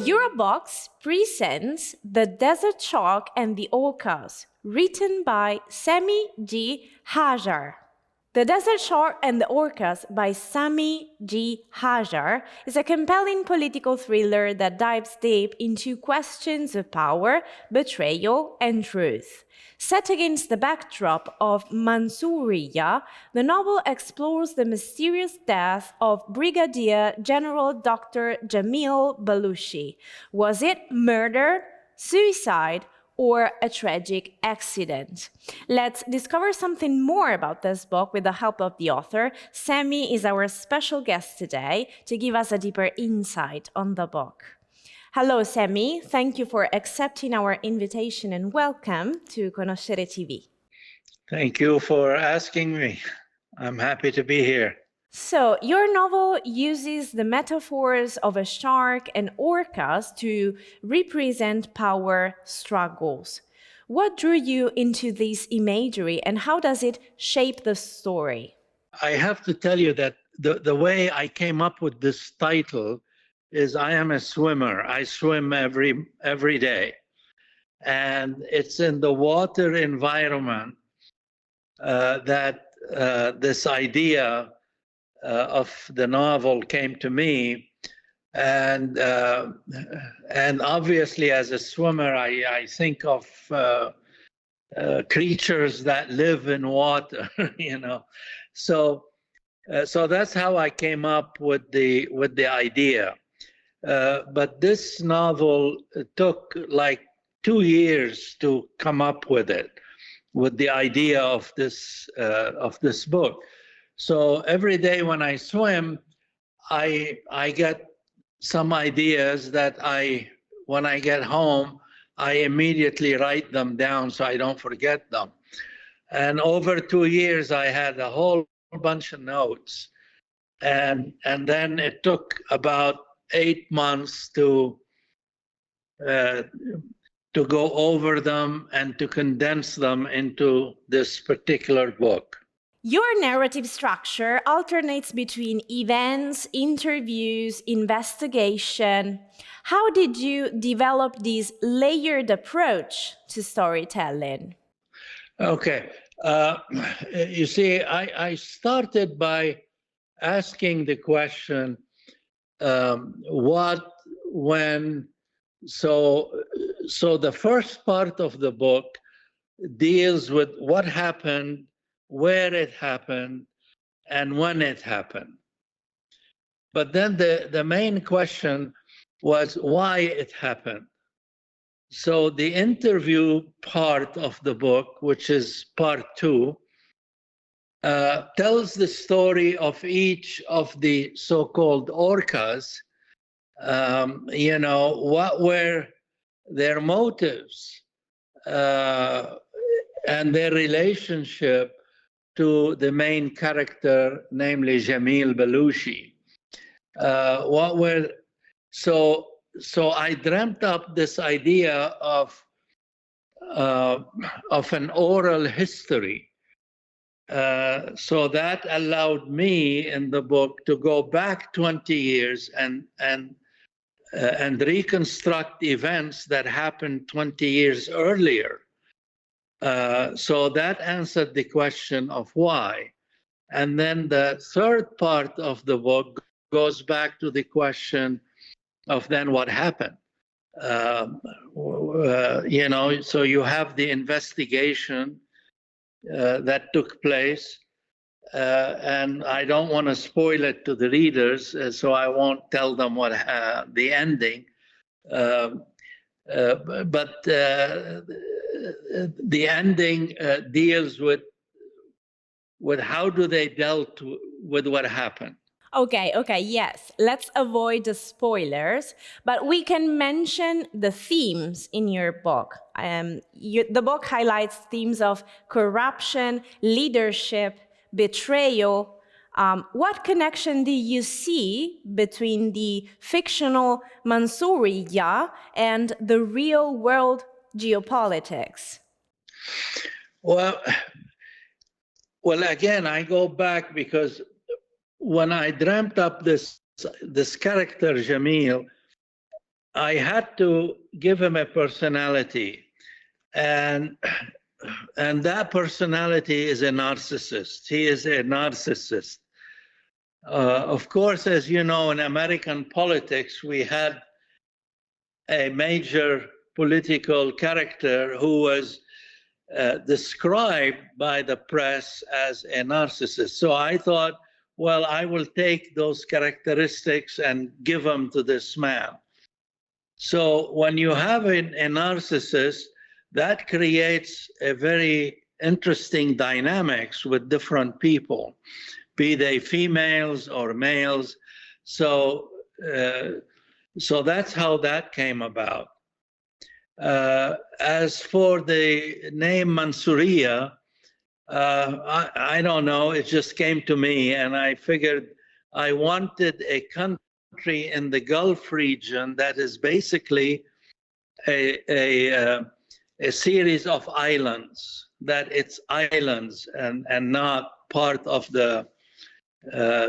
Eurobox presents The Desert Shark and the Orcas, written by Sami G. Hajjar. The Desert Shark and the Orcas by Sami G. Hajjar is a compelling political thriller that dives deep into questions of power, betrayal, and truth. Set against the backdrop of Mansouriya, the novel explores the mysterious death of Brigadier General Dr. Jamil Baluchi. Was it murder, suicide, or a tragic accident? Let's discover something more about this book with the help of the author. Sami is our special guest today to give us a deeper insight on the book. Hello, Sami. Thank you for accepting our invitation and welcome to Conoscere TV. Thank you for asking me. I'm happy to be here. So, your novel uses the metaphors of a shark and orcas to represent power struggles. What drew you into this imagery and how does it shape the story? I have to tell you that the way I came up with this title is I am a swimmer. I swim every day. And it's in the water environment that this idea of the novel came to me, and obviously as a swimmer I think of creatures that live in water, you know. So that's how I came up with the idea. But this novel took like 2 years to come up with it, with the idea of this book. So every day when I swim, I get some ideas that when I get home, I immediately write them down so I don't forget them. And over 2 years, I had a whole bunch of notes. And then it took about 8 months to go over them and to condense them into this particular book. Your narrative structure alternates between events, interviews, investigation. How did you develop this layered approach to storytelling? Okay. You see, I started by asking the question, what, when. So the first part of the book deals with what happened, where it happened, and when it happened. But then the main question was why it happened. So the interview part of the book, which is part 2, tells the story of each of the so-called orcas. You know, what were their motives and their relationship to the main character, namely Jamil Baluchi. So I dreamt up this idea of an oral history. So that allowed me in the book to go back 20 years and reconstruct events that happened 20 years earlier. So that answered the question of why. And then the third part of the book goes back to the question of then what happened. You know, so you have the investigation that took place. And I don't want to spoil it to the readers, so I won't tell them what the ending. But the ending deals with how do they dealt with what happened. Okay, yes. Let's avoid the spoilers, but we can mention the themes in your book. The book highlights themes of corruption, leadership, betrayal. What connection do you see between the fictional Mansouriya and the real world geopolitics? Well, again, I go back because when I dreamt up this character, Jamil, I had to give him a personality, and that personality is a narcissist. He is a narcissist. Of course, as you know, in American politics, we had a major political character who was described by the press as a narcissist. So I thought, well, I will take those characteristics and give them to this man. So when you have a narcissist, that creates a very interesting dynamics with different people, be they females or males. So, so that's how that came about. As for the name Mansouriya, I don't know. It just came to me, and I figured I wanted a country in the Gulf region that is basically a series of islands, that it's islands and not part of the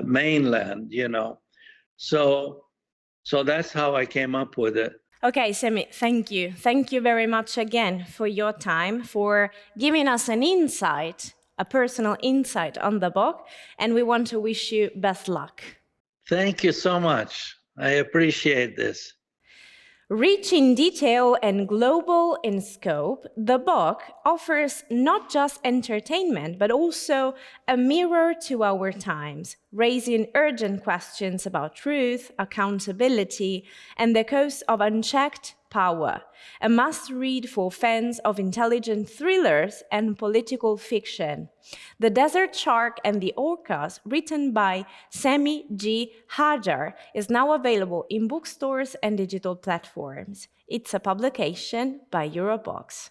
mainland, you know. So that's how I came up with it. Okay, Sami, thank you. Thank you very much again for your time, for giving us an insight, a personal insight on the book, and we want to wish you best luck. Thank you so much. I appreciate this. Rich in detail and global in scope, the book offers not just entertainment, but also a mirror to our times, raising urgent questions about truth, accountability, and the cost of unchecked power. A must-read for fans of intelligent thrillers and political fiction. The Desert Shark and the Orcas, written by Sami Hajjar, is now available in bookstores and digital platforms. It's a publication by Eurobox.